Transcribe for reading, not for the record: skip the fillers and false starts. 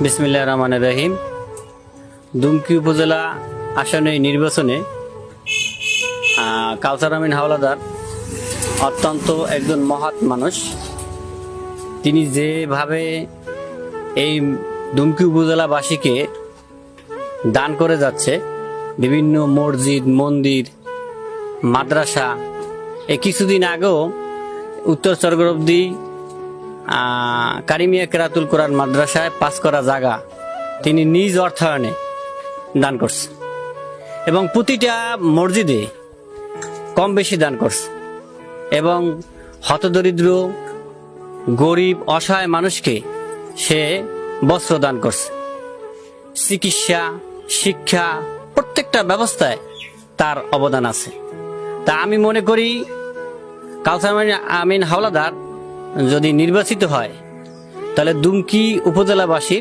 বিসমিল্লাহির রহমানির রহিম। দুমকি উপজেলা আসনের নির্বাচনে কাউসার আমিন হাওলাদার অত্যন্ত একজন মহৎ মানুষ। তিনি যেভাবে এই দুমকি উপজেলাবাসীকে দান করে যাচ্ছে, বিভিন্ন মসজিদ, মন্দির, মাদ্রাসা, এই কিছুদিন আগেও উত্তর চরগরব্দি কারিমিয়া কেরাতুল কোরআন মাদ্রাসায় 5 করা জায়গা তিনি নিজ অর্থায়নে দান করছে এবং প্রতিটা মসজিদে কম বেশি দান করছে এবং হতদরিদ্র, গরিব, অসহায় মানুষকে সে বস্ত্র দান করছে। চিকিৎসা, শিক্ষা, প্রত্যেকটা ব্যবস্থায় তার অবদান আছে। তা আমি মনে করি কাউসার আমিন হাওলাদার যদি নির্বাচিত হয় তাহলে দুমকি উপজেলাবাসীর